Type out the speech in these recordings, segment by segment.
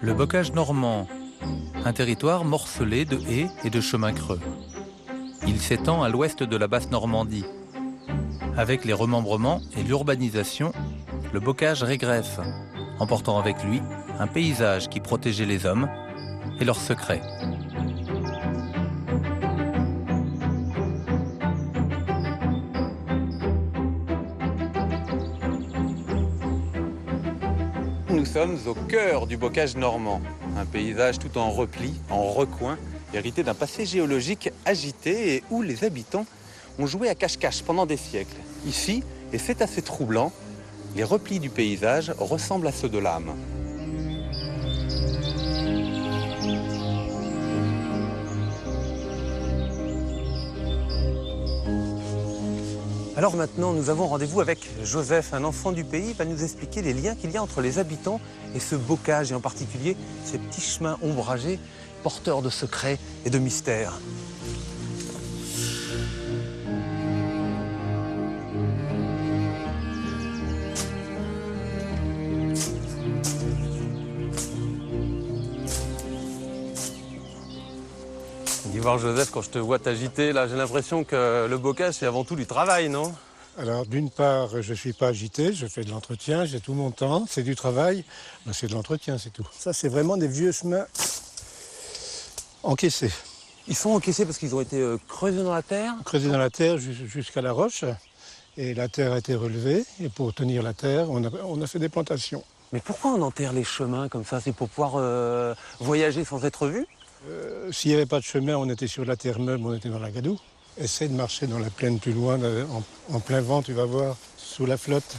Le bocage normand, un territoire morcelé de haies et de chemins creux. Il s'étend à l'ouest de la Basse-Normandie. Avec les remembrements et l'urbanisation, le bocage régresse, emportant avec lui un paysage qui protégeait les hommes et leurs secrets. Nous sommes au cœur du bocage normand, un paysage tout en repli, en recoin, hérité d'un passé géologique agité et où les habitants ont joué à cache-cache pendant des siècles. Ici, et c'est assez troublant, les replis du paysage ressemblent à ceux de l'âme. Alors maintenant, nous avons rendez-vous avec Joseph, un enfant du pays. Il va nous expliquer les liens qu'il y a entre les habitants et ce bocage, et en particulier ces petits chemins ombragés, porteurs de secrets et de mystères. Dis voir Joseph, quand je te vois t'agiter, là, j'ai l'impression que le bocage, c'est avant tout du travail, non? Alors, d'une part, je ne suis pas agité, je fais de l'entretien, j'ai tout mon temps, c'est du travail, mais c'est de l'entretien, c'est tout. Ça, c'est vraiment des vieux chemins encaissés. Ils sont encaissés parce qu'ils ont été creusés dans la terre? Creusés dans la terre jusqu'à la roche, et la terre a été relevée, et pour tenir la terre, on a fait des plantations. Mais pourquoi on enterre les chemins comme ça? C'est pour pouvoir voyager sans être vu? S'il n'y avait pas de chemin, on était sur la terre meuble, on était dans la gadoue. Essaye de marcher dans la plaine plus loin, en plein vent, tu vas voir, sous la flotte.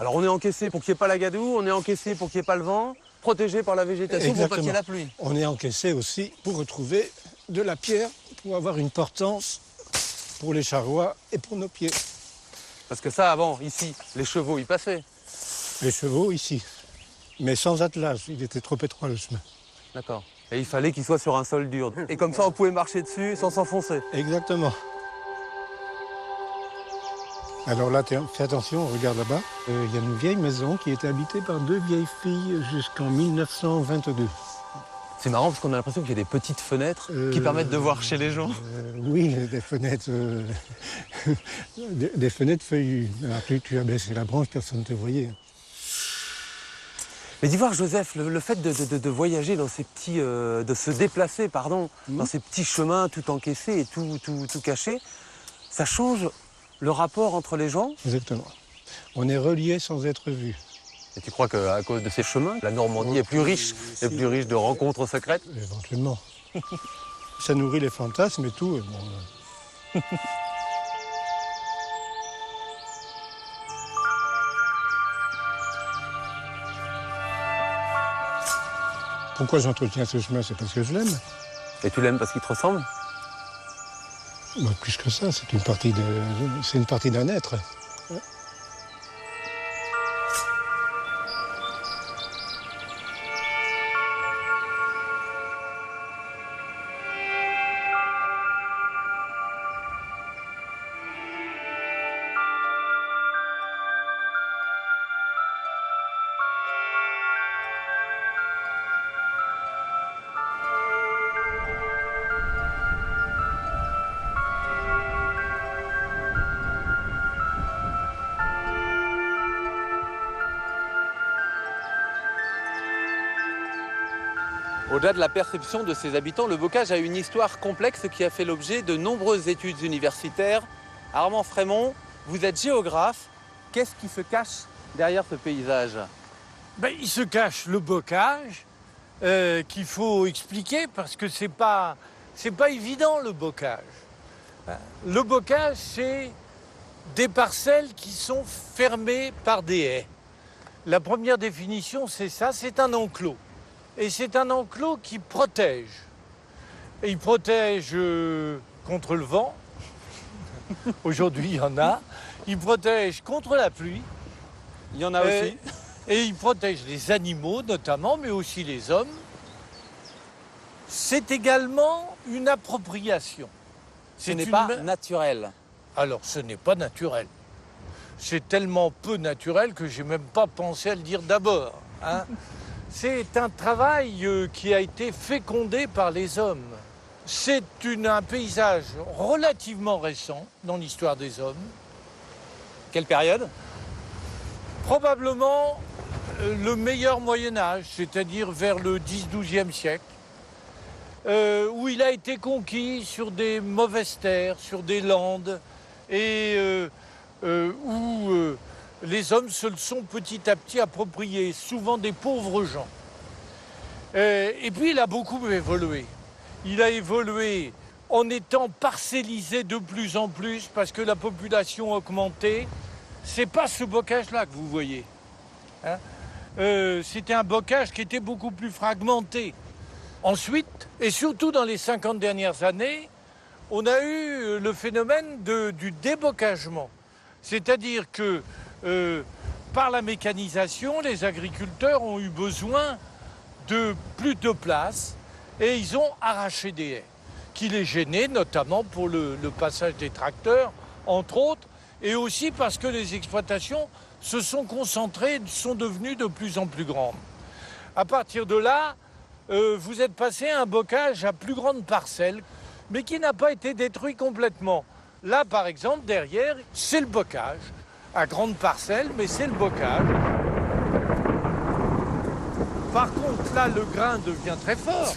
Alors on est encaissé pour qu'il n'y ait pas la gadoue, on est encaissé pour qu'il n'y ait pas le vent, protégé par la végétation. Exactement. Pour pas qu'il y ait la pluie. On est encaissé aussi pour retrouver de la pierre, pour avoir une portance pour les charrois et pour nos pieds. Parce que ça, avant, ici, les chevaux y passaient. Les chevaux, ici. Mais sans attelage, il était trop étroit le chemin. D'accord. Et il fallait qu'il soit sur un sol dur. Et comme ça, on pouvait marcher dessus sans s'enfoncer. Exactement. Alors là, fais attention, regarde là-bas. Il y a une vieille maison qui était habitée par deux vieilles filles jusqu'en 1922. C'est marrant parce qu'on a l'impression qu'il y a des petites fenêtres qui permettent de voir chez les gens. Oui, des fenêtres, des fenêtres feuillues. Alors tu as baissé la branche, personne ne te voyait. Mais d'y voir, Joseph, le fait de voyager dans ces petits, de se déplacer, pardon, dans ces petits chemins tout encaissés et tout cachés, ça change le rapport entre les gens? Exactement. On est reliés sans être vus. Et tu crois qu'à cause de ces chemins, la Normandie est plus riche de rencontres secrètes? Éventuellement. Ça nourrit les fantasmes et tout. Bon, Pourquoi j'entretiens ce chemin? C'est parce que je l'aime. Et tu l'aimes parce qu'il te ressemble? Bah, plus que ça, c'est une partie d'un être. Ouais. Au-delà de la perception de ses habitants, le bocage a une histoire complexe qui a fait l'objet de nombreuses études universitaires. Armand Frémont, vous êtes géographe. Qu'est-ce qui se cache derrière ce paysage? Il se cache le bocage qu'il faut expliquer parce que c'est pas évident le bocage. Le bocage, c'est des parcelles qui sont fermées par des haies. La première définition, c'est ça, c'est un enclos. Et c'est un enclos qui protège. Et il protège contre le vent. Aujourd'hui, il y en a. Il protège contre la pluie. Il y en a aussi. Et il protège les animaux notamment, mais aussi les hommes. C'est également une appropriation. Ce n'est pas naturel. Alors, ce n'est pas naturel. C'est tellement peu naturel que j'ai même pas pensé à le dire d'abord. Hein. c'est un travail qui a été fécondé par les hommes. C'est un paysage relativement récent dans l'histoire des hommes. Quelle période? Probablement le meilleur Moyen-Âge, c'est-à-dire vers le 10-12e siècle, où il a été conquis sur des mauvaises terres, sur des landes, et où les hommes se le sont petit à petit appropriés, souvent des pauvres gens. Et puis il a beaucoup évolué. Il a évolué en étant parcellisé de plus en plus parce que la population augmentait. C'est pas ce bocage-là que vous voyez. Hein, c'était un bocage qui était beaucoup plus fragmenté. Ensuite, et surtout dans les 50 dernières années, on a eu le phénomène du débocagement. C'est-à-dire que par la mécanisation, les agriculteurs ont eu besoin de plus de place et ils ont arraché des haies qui les gênaient, notamment pour le passage des tracteurs, entre autres, et aussi parce que les exploitations se sont concentrées, sont devenues de plus en plus grandes. À partir de là, vous êtes passé à un bocage à plus grande parcelle, mais qui n'a pas été détruit complètement. Là, par exemple, derrière, c'est le bocage, à grande parcelle, mais c'est le bocage. Par contre, là, le grain devient très fort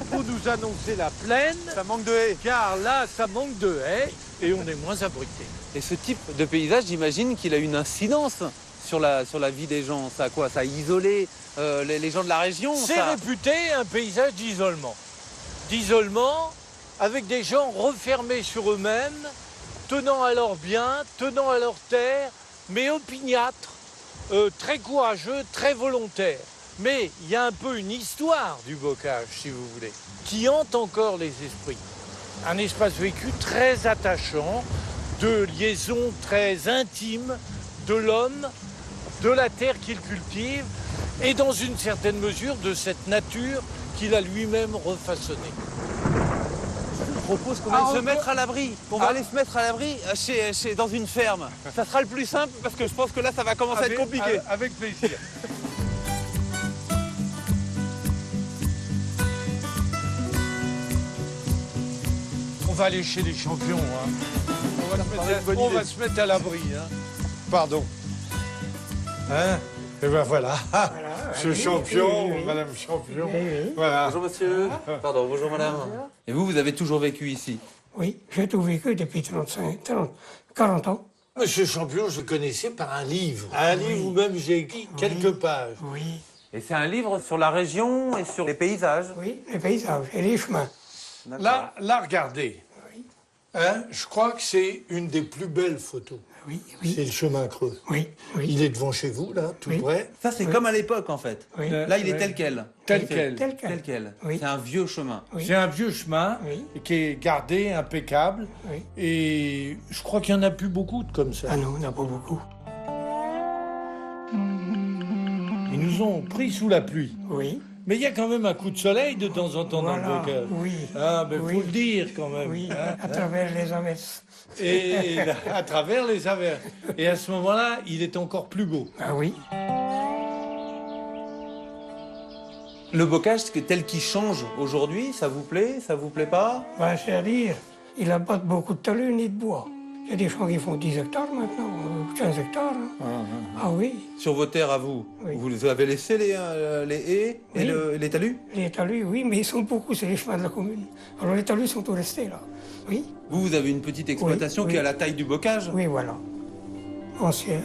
pour nous annoncer la plaine. Ça manque de haies. Car là, ça manque de haies et on est moins abrité. Et ce type de paysage, j'imagine qu'il a une incidence sur la vie des gens. Ça a quoi? Ça a isolé les gens de la région? C'est réputé un paysage d'isolement. D'isolement avec des gens refermés sur eux-mêmes, tenant à leurs biens, tenant à leurs terres, mais opiniâtres, très courageux, très volontaires. Mais il y a un peu une histoire du bocage, si vous voulez, qui hante encore les esprits. Un espace vécu très attachant, de liaison très intime de l'homme, de la terre qu'il cultive, et dans une certaine mesure de cette nature qu'il a lui-même refaçonnée. Je propose qu'on aille se mettre à l'abri. On va aller se mettre à l'abri dans une ferme. Ça sera le plus simple parce que je pense que là, ça va commencer à être compliqué. Avec plaisir. On va aller chez les champions. Hein. On va se mettre à l'abri. Hein. Pardon. Hein? Et ben voilà. Ce champion, Madame Champion. Voilà. Bonjour monsieur. Pardon, bonjour madame. Et vous avez toujours vécu ici? Oui, j'ai tout vécu depuis 40 ans. Monsieur Champion, je le connaissais par un livre. Un livre où même j'ai écrit quelques pages. Oui, Et c'est un livre sur la région et sur les paysages? oui, les paysages et les chemins. Là, regardez. Hein, je crois que c'est une des plus belles photos. Oui, C'est le chemin creux. oui, oui. Il est devant chez vous, là, tout près. Ça, c'est comme à l'époque, en fait. Oui. Là, il est tel quel. Tel quel. Tel quel. Tel quel. Oui. C'est un vieux chemin. Oui. C'est un vieux chemin Oui. qui est gardé, impeccable. Oui. Et je crois qu'il n'y en a plus beaucoup de comme ça. Ah non, il n'y en a pas beaucoup. Ils nous ont pris sous la pluie. Oui, Mais il y a quand même un coup de soleil de temps en temps dans le voilà, bocage. oui. Ah, mais Oui. faut le dire quand même. oui, hein. à travers les averses. Et à travers les averses. Et à ce moment-là, il est encore plus beau. Ah oui, Le bocage, tel qu'il change aujourd'hui, ça vous plaît? Ça vous plaît pas? bah, c'est-à-dire, il n'a pas beaucoup de talus ni de bois. Il y a des champs qui font 10 hectares maintenant, 15 hectares. Hein. Ah oui, Sur vos terres à vous, Oui. vous avez laissé les haies et Oui. les talus? les talus, oui, mais ils sont beaucoup, c'est les chemins de la commune. Alors les talus sont tous restés là. Oui, Vous avez une petite exploitation Oui, qui oui. a la taille du bocage? oui, voilà. Ancienne.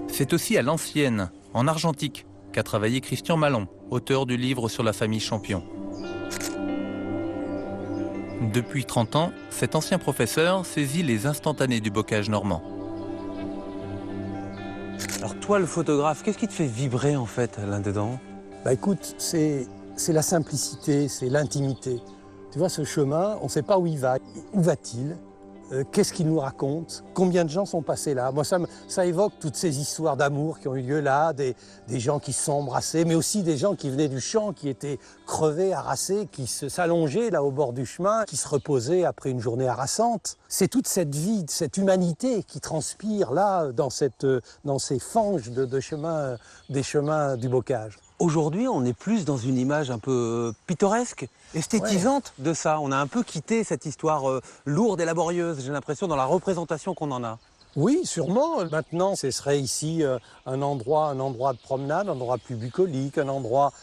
C'est aussi à l'ancienne, en argentique, qu'a travaillé Christian Malon, auteur du livre sur la famille Champion. Depuis 30 ans, cet ancien professeur saisit les instantanés du bocage normand. Alors toi, le photographe, qu'est-ce qui te fait vibrer en fait là-dedans? Bah écoute, c'est la simplicité, c'est l'intimité. Tu vois, ce chemin, on ne sait pas où il va. Où va-t-il? qu'est-ce qu'il nous raconte? Combien de gens sont passés là? Moi, ça évoque toutes ces histoires d'amour qui ont eu lieu là, des gens qui se sont embrassés, mais aussi des gens qui venaient du champ, qui étaient crevés, harassés, qui s'allongeaient là au bord du chemin, qui se reposaient après une journée harassante. C'est toute cette vie, cette humanité qui transpire là dans ces fanges des chemins du bocage. Aujourd'hui, on est plus dans une image un peu pittoresque, esthétisante de ça. On a un peu quitté cette histoire lourde et laborieuse, j'ai l'impression, dans la représentation qu'on en a. Oui, sûrement. Maintenant, ce serait ici un endroit de promenade, un endroit plus bucolique, un endroit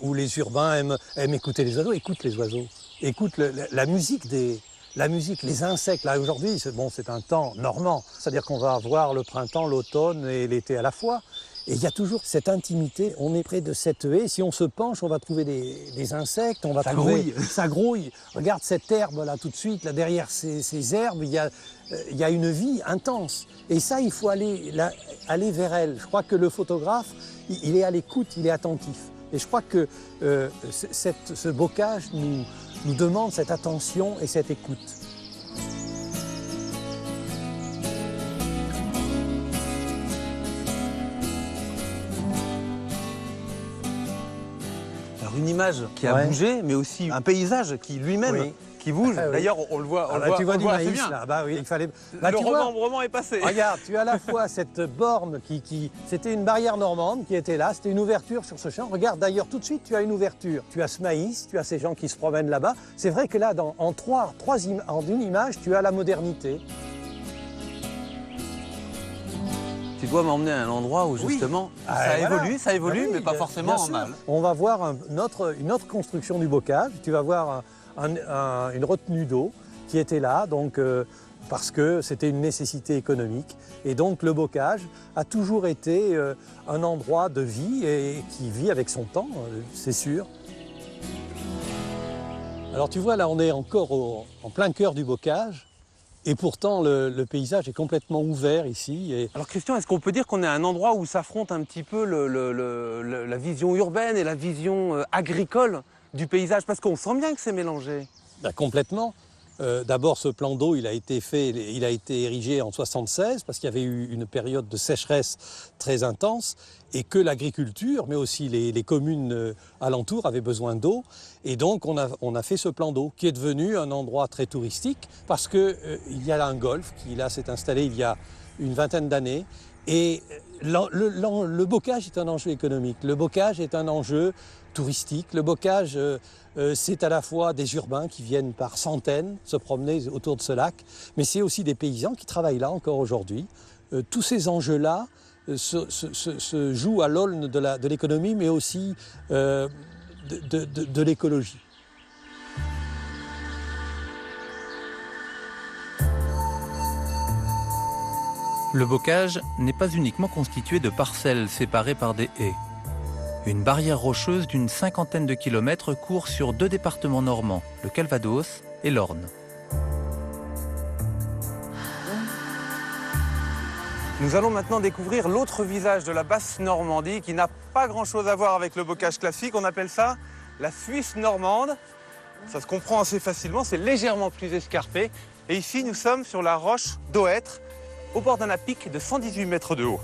où les urbains aiment écouter les oiseaux. Écoute les oiseaux, écoute la musique les insectes. Là, aujourd'hui, c'est un temps normand. C'est-à-dire qu'on va avoir le printemps, l'automne et l'été à la fois. Et il y a toujours cette intimité, on est près de cette haie, si on se penche, on va trouver des insectes, ça grouille. Regarde cette herbe là tout de suite, là derrière ces herbes, il y a une vie intense. Et ça, il faut aller vers elle. Je crois que le photographe, il est à l'écoute, il est attentif. Et je crois que ce bocage nous demande cette attention et cette écoute. Une image qui a bougé, mais aussi un paysage qui lui-même qui bouge. D'ailleurs, on le voit, tu vois du assez maïs bien. là. Bah oui, il fallait. Le remembrement est passé. Regarde, tu as à la fois cette borne c'était une barrière normande qui était là, c'était une ouverture sur ce champ. Regarde, d'ailleurs, tout de suite, tu as une ouverture. Tu as ce maïs, tu as ces gens qui se promènent là-bas. C'est vrai que là, en une image, tu as la modernité. Tu dois m'emmener à un endroit où justement ça évolue, mais pas forcément en mal. On va voir une autre construction du bocage. Tu vas voir une retenue d'eau qui était là, donc, parce que c'était une nécessité économique. Et donc le bocage a toujours été un endroit de vie et qui vit avec son temps, c'est sûr. Alors tu vois, là on est encore en plein cœur du bocage. Et pourtant, le paysage est complètement ouvert ici. Alors Christian, est-ce qu'on peut dire qu'on est à un endroit où s'affrontent un petit peu la vision urbaine et la vision agricole du paysage? Parce qu'on sent bien que c'est mélangé. Ben, complètement. D'abord, ce plan d'eau, il a été érigé en 1976 parce qu'il y avait eu une période de sécheresse très intense et que l'agriculture, mais aussi les communes alentours avaient besoin d'eau. Et donc, on a fait ce plan d'eau qui est devenu un endroit très touristique parce qu'il y a là un golfe qui là s'est installé il y a une vingtaine d'années. Et le bocage est un enjeu économique, le bocage est un enjeu touristique, le bocage c'est à la fois des urbains qui viennent par centaines se promener autour de ce lac, mais c'est aussi des paysans qui travaillent là encore aujourd'hui. Tous ces enjeux-là se jouent à l'aune de l'économie, mais aussi de l'écologie. Le bocage n'est pas uniquement constitué de parcelles séparées par des haies. Une barrière rocheuse d'une 50aine de kilomètres court sur 2 départements normands, le Calvados et l'Orne. Nous allons maintenant découvrir l'autre visage de la basse Normandie qui n'a pas grand-chose à voir avec le bocage classique. On appelle ça la Suisse normande. Ça se comprend assez facilement, c'est légèrement plus escarpé. Et ici, nous sommes sur la roche d'Oêtre, au bord d'un pic de 118 mètres de haut.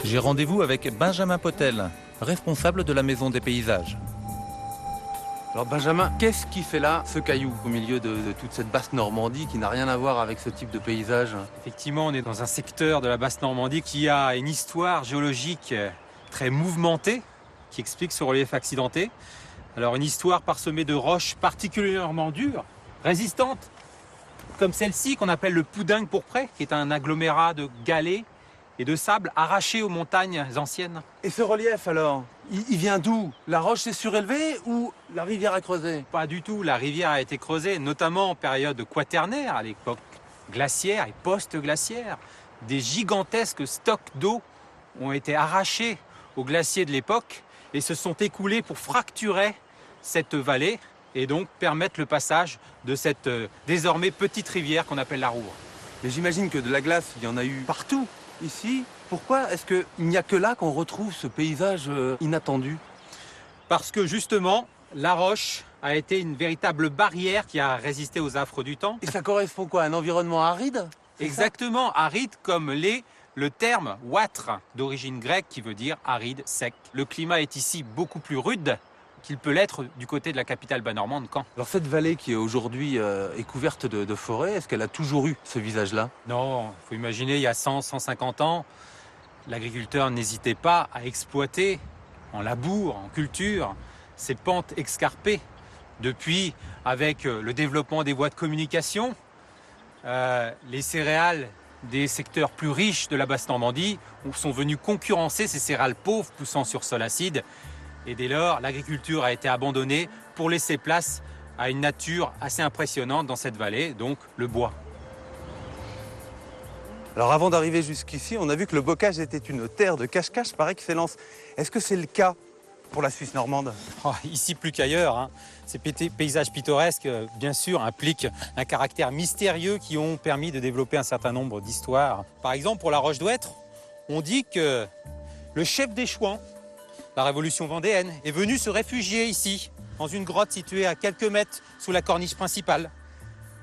J'ai rendez-vous avec Benjamin Potel, responsable de la Maison des Paysages. Alors Benjamin, qu'est-ce qui fait là ce caillou au milieu de toute cette basse Normandie qui n'a rien à voir avec ce type de paysage? Effectivement, on est dans un secteur de la basse Normandie qui a une histoire géologique très mouvementée, qui explique ce relief accidenté. Alors une histoire parsemée de roches particulièrement dures, résistantes, comme celle-ci qu'on appelle le Poudingue pourpré, qui est un agglomérat de galets et de sable arrachés aux montagnes anciennes. Et ce relief alors, il vient d'où? La roche s'est surélevée ou la rivière a creusé? Pas du tout, la rivière a été creusée, notamment en période quaternaire, à l'époque glaciaire et post-glaciaire. Des gigantesques stocks d'eau ont été arrachés aux glaciers de l'époque et se sont écoulés pour fracturer cette vallée et donc permettre le passage de cette désormais petite rivière qu'on appelle la Roure. Mais j'imagine que de la glace, il y en a eu partout. Ici, pourquoi est-ce qu'il n'y a que là qu'on retrouve ce paysage inattendu? Parce que justement, la roche a été une véritable barrière qui a résisté aux affres du temps. Et ça correspond quoi? À un environnement aride? Exactement, aride comme l'est le terme ouatre, d'origine grecque qui veut dire aride, sec. Le climat est ici beaucoup plus rude qu'il peut l'être du côté de la capitale bas-normande, Caen. Alors cette vallée qui aujourd'hui est couverte de forêts, est-ce qu'elle a toujours eu ce visage-là? Non, il faut imaginer, il y a 100, 150 ans, l'agriculteur n'hésitait pas à exploiter en labour, en culture, ces pentes escarpées. Depuis, avec le développement des voies de communication, les céréales des secteurs plus riches de la Basse-Normandie sont venus concurrencer ces céréales pauvres poussant sur sol acide. Et dès lors, l'agriculture a été abandonnée pour laisser place à une nature assez impressionnante dans cette vallée, donc le bois. Alors avant d'arriver jusqu'ici, on a vu que le bocage était une terre de cache-cache par excellence. Est-ce que c'est le cas pour la Suisse normande? Oh, ici plus qu'ailleurs, hein. Ces paysages pittoresques, bien sûr, impliquent un caractère mystérieux qui ont permis de développer un certain nombre d'histoires. Par exemple, pour la Roche d'Ouêtre, on dit que le chef des Chouans, la révolution vendéenne, est venu se réfugier ici, dans une grotte située à quelques mètres sous la corniche principale.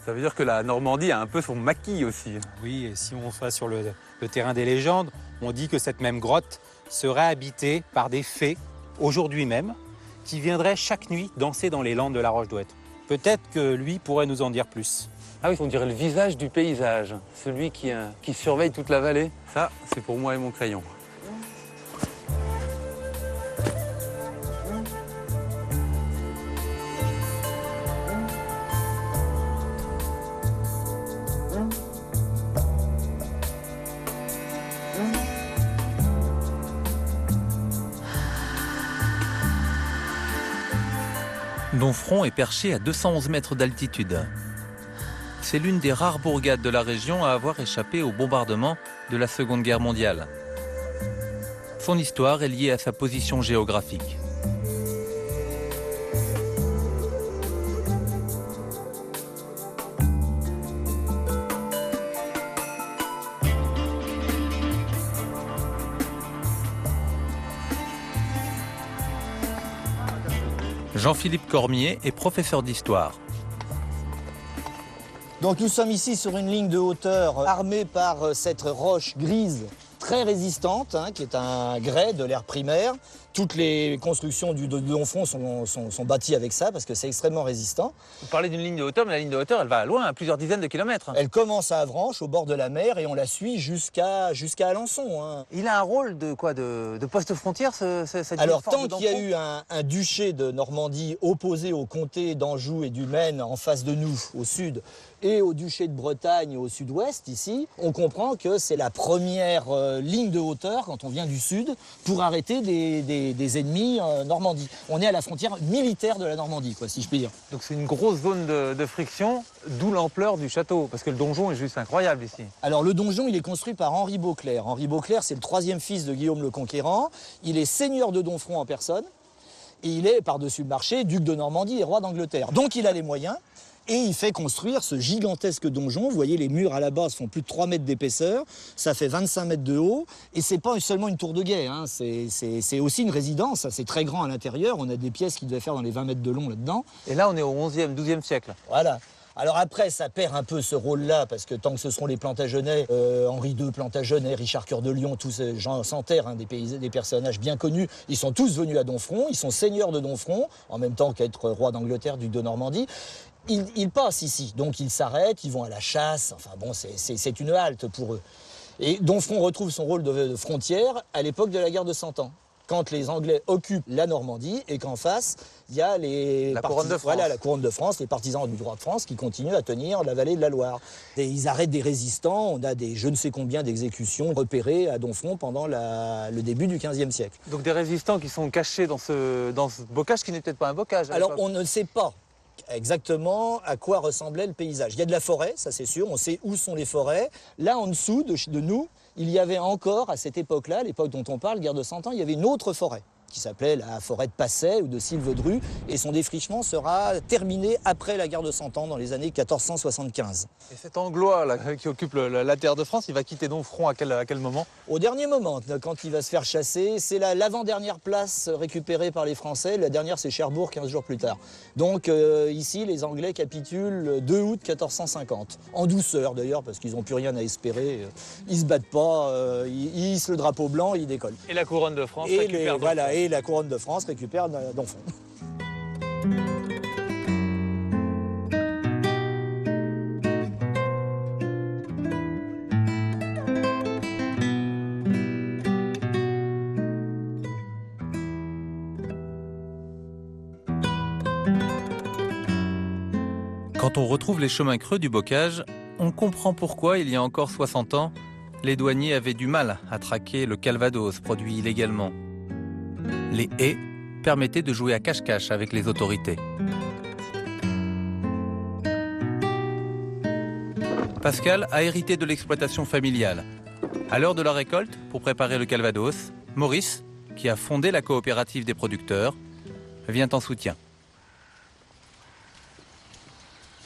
Ça veut dire que la Normandie a un peu son maquis aussi. Oui, et si on va sur le terrain des légendes, on dit que cette même grotte serait habitée par des fées, aujourd'hui même, qui viendraient chaque nuit danser dans les landes de la Roche d'Ouêtre. Peut-être que lui pourrait nous en dire plus. Ah oui, on dirait le visage du paysage, celui qui surveille toute la vallée. Ça, c'est pour moi et mon crayon. Domfront est perché à 211 mètres d'altitude. C'est l'une des rares bourgades de la région à avoir échappé au bombardement de la Seconde Guerre mondiale. Son histoire est liée à sa position géographique. Jean-Philippe Cormier est professeur d'histoire. Donc nous sommes ici sur une ligne de hauteur armée par cette roche grise très résistante, hein, qui est un grès de l'ère primaire. Toutes les constructions de Domfront sont bâties avec ça parce que c'est extrêmement résistant. Vous parlez d'une ligne de hauteur, mais la ligne de hauteur, elle va loin, à plusieurs dizaines de kilomètres. Elle commence à Avranches, au bord de la mer, et on la suit jusqu'à Alençon. Hein. Il a un rôle de quoi, de poste frontière, cette Alors, ville forte tant de qu'il y a Domfront eu un duché de Normandie opposé au comté d'Anjou et du Maine en face de nous, au sud, et au duché de Bretagne au sud-ouest, ici, on comprend que c'est la première ligne de hauteur, quand on vient du sud, pour arrêter des ennemis Normandie. On est à la frontière militaire de la Normandie, quoi, si je puis dire. Donc c'est une grosse zone de friction, d'où l'ampleur du château, parce que le donjon est juste incroyable ici. Alors le donjon, il est construit par Henri Beauclerc. Henri Beauclerc, c'est le troisième fils de Guillaume le Conquérant. Il est seigneur de Domfront en personne, et il est, par-dessus le marché, duc de Normandie et roi d'Angleterre. Donc il a les moyens. Et il fait construire ce gigantesque donjon. Vous voyez, les murs à la base font plus de 3 mètres d'épaisseur. Ça fait 25 mètres de haut. Et c'est pas seulement une tour de guet, hein. C'est aussi une résidence. C'est très grand à l'intérieur. On a des pièces qui devaient faire dans les 20 mètres de long là-dedans. Et là, on est au 11e, 12e siècle. Voilà. Alors après, ça perd un peu ce rôle-là, parce que tant que ce seront les Plantagenets, Henri II Plantagenet, Richard Cœur de Lion, tous ces gens sans terre, hein, des personnages bien connus, ils sont tous venus à Domfront, ils sont seigneurs de Domfront, en même temps qu'être roi d'Angleterre, duc de Normandie. Ils passent ici, donc ils s'arrêtent, ils vont à la chasse, enfin bon, c'est une halte pour eux. Et Domfront retrouve son rôle de frontière à l'époque de la guerre de 100 ans. Quand les Anglais occupent la Normandie et qu'en face, il y a la couronne de France. Voilà, la couronne de France, les partisans du droit de France qui continuent à tenir la vallée de la Loire. Et ils arrêtent des résistants, on a des je ne sais combien d'exécutions repérées à Domfront pendant le début du XVe siècle. Donc des résistants qui sont cachés dans ce bocage qui n'est peut-être pas un bocage. Alors on ne sait pas exactement à quoi ressemblait le paysage. Il y a de la forêt, ça c'est sûr, on sait où sont les forêts. Là en dessous de nous, il y avait encore, à cette époque-là, l'époque dont on parle, guerre de 100 ans, il y avait une autre forêt qui s'appelait la forêt de Passay ou de Sylvedru, et son défrichement sera terminé après la guerre de Cent Ans, dans les années 1475. Et cet Anglois là, qui occupe la terre de France, il va quitter Domfront à quel moment? Au dernier moment, quand il va se faire chasser, c'est l'avant-dernière place récupérée par les Français. La dernière, c'est Cherbourg, 15 jours plus tard. Donc ici, les Anglais capitulent le 2 août 1450. En douceur d'ailleurs, parce qu'ils n'ont plus rien à espérer. Ils se battent pas, ils hissent le drapeau blanc, ils décollent. Et la couronne de France Et, récupère voilà, et la couronne de France récupère Domfront. Quand on retrouve les chemins creux du bocage, on comprend pourquoi, il y a encore 60 ans, les douaniers avaient du mal à traquer le calvados produit illégalement. Les haies permettaient de jouer à cache-cache avec les autorités. Pascal a hérité de l'exploitation familiale. À l'heure de la récolte, pour préparer le calvados, Maurice, qui a fondé la coopérative des producteurs, vient en soutien.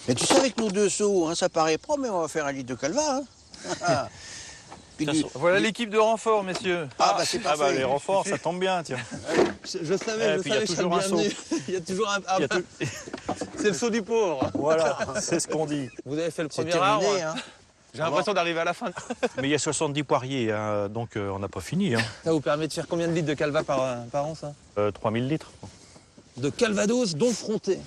Mais tu sais, avec nos 2 seaux, hein, ça paraît propre, mais on va faire un litre de calva. Hein. Voilà l'équipe de renfort, messieurs. Ah bah c'est parfait. Les renforts, ça tombe bien, tiens. Je savais, puis il y a toujours un seau. Il y a toujours un... C'est le saut du pauvre. Voilà, c'est ce qu'on dit. Vous avez fait le C'est premier arbre. terminé, hein. J'ai l'impression d'arriver à la fin. Mais il y a 70 poiriers, hein, donc on n'a pas fini. Hein. Ça vous permet de faire combien de litres de calva par an, ça? 3000 litres. De calvados Domfronté.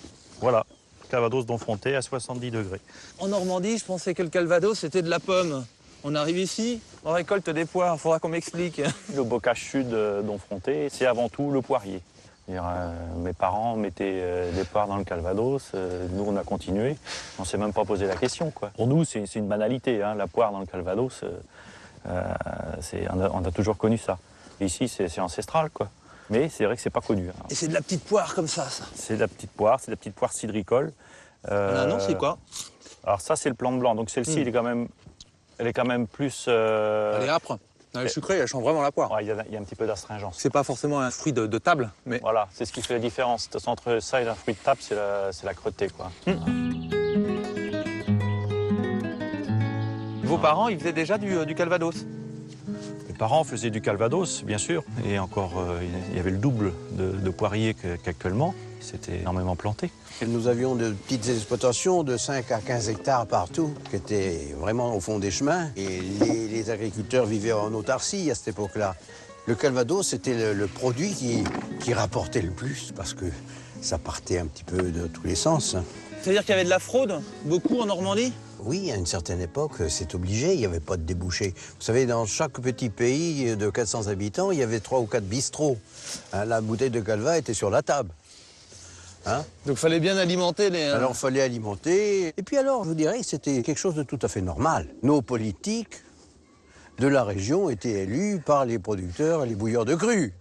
Voilà, calvados Domfronté à 70 degrés. En Normandie, je pensais que le calvados, c'était de la pomme. On arrive ici, on récolte des poires. Il faudra qu'on m'explique. Le bocage sud Domfronté, c'est avant tout le poirier. Mes parents mettaient des poires dans le calvados, nous on a continué, on s'est même pas posé la question, quoi. Pour nous c'est une banalité, hein, la poire dans le calvados, on a toujours connu ça. Et ici c'est ancestral, quoi. Mais c'est vrai que c'est pas connu. Hein. Et c'est de la petite poire comme ça. C'est de la petite poire, cidricole. Non, c'est quoi? Alors ça c'est le plan blanc, donc celle-ci elle est quand même plus... Elle est âpre. Elle est sucrée, elle change vraiment la poire. Ouais, il y a un petit peu d'astringence. C'est pas forcément un fruit de table, mais... Voilà, c'est ce qui fait la différence. Entre ça et un fruit de table, c'est la crotté, quoi. Vos parents, ils faisaient déjà du calvados? Mes parents faisaient du calvados, bien sûr. Et encore, il y avait le double de poiriers qu'actuellement. C'était énormément planté. Et nous avions de petites exploitations de 5 à 15 hectares partout, qui étaient vraiment au fond des chemins. Et les agriculteurs vivaient en autarcie à cette époque-là. Le calvados, c'était le produit qui rapportait le plus, parce que ça partait un petit peu de tous les sens. C'est-à-dire qu'il y avait de la fraude, beaucoup en Normandie? Oui, à une certaine époque, c'est obligé, il n'y avait pas de débouchés. Vous savez, dans chaque petit pays de 400 habitants, il y avait 3 ou 4 bistrots. Hein, la bouteille de calva était sur la table. Hein? Donc il fallait bien alimenter les... Alors il fallait alimenter. Et puis alors, je vous dirais que c'était quelque chose de tout à fait normal. Nos politiques de la région étaient élus par les producteurs et les bouilleurs de cru.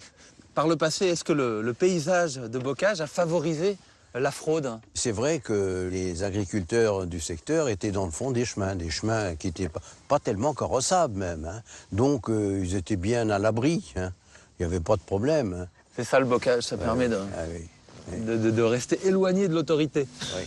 Par le passé, est-ce que le paysage de bocage a favorisé la fraude? C'est vrai que les agriculteurs du secteur étaient dans le fond des chemins qui n'étaient pas tellement carrossables même. Hein. Donc ils étaient bien à l'abri, hein. Il n'y avait pas de problème. Hein. C'est ça le bocage, ça permet de... Ah, oui. De rester éloigné de l'autorité. Oui.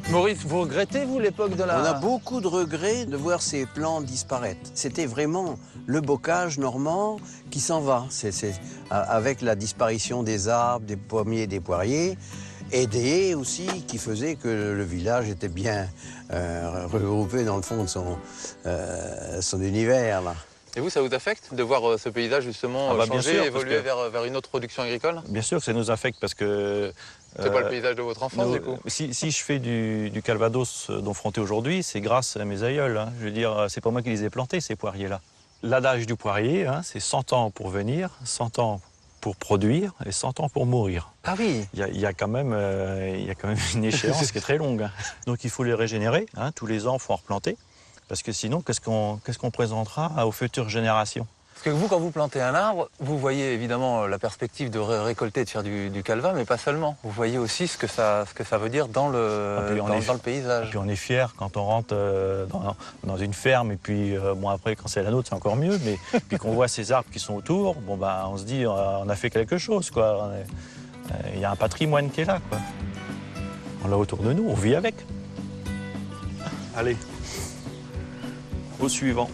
Maurice, vous regrettez, vous, l'époque de la... On a beaucoup de regrets de voir ces plants disparaître. C'était vraiment le bocage normand qui s'en va. Avec la disparition des arbres, des pommiers, des poiriers, et des haies aussi qui faisaient que le village était bien regroupé dans le fond de son univers, là. Et vous, ça vous affecte de voir ce paysage justement changer, évoluer vers une autre production agricole? Bien sûr que ça nous affecte parce que... C'est pas le paysage de votre enfance, du coup? Si je fais du calvados Domfronté aujourd'hui, c'est grâce à mes aïeuls. Hein. Je veux dire, c'est pas moi qui les ai plantés, ces poiriers-là. L'adage du poirier, hein, c'est 100 ans pour venir, 100 ans pour produire et 100 ans pour mourir. Ah oui. Il y a quand même une échéance qui est très longue. Hein. Donc il faut les régénérer. Hein. Tous les ans, il faut en replanter. Parce que sinon, qu'est-ce qu'on présentera aux futures générations? Parce que vous, quand vous plantez un arbre, vous voyez évidemment la perspective de récolter et de faire du calva, mais pas seulement. Vous voyez aussi ce que ça veut dire dans le paysage. Et puis on est fiers quand on rentre dans une ferme, et puis bon, après, quand c'est la nôtre, c'est encore mieux, mais puis qu'on voit ces arbres qui sont autour, bon, bah, on se dit on a fait quelque chose, quoi. Il y a un patrimoine qui est là, quoi. On l'a autour de nous, on vit avec. Allez, au suivant.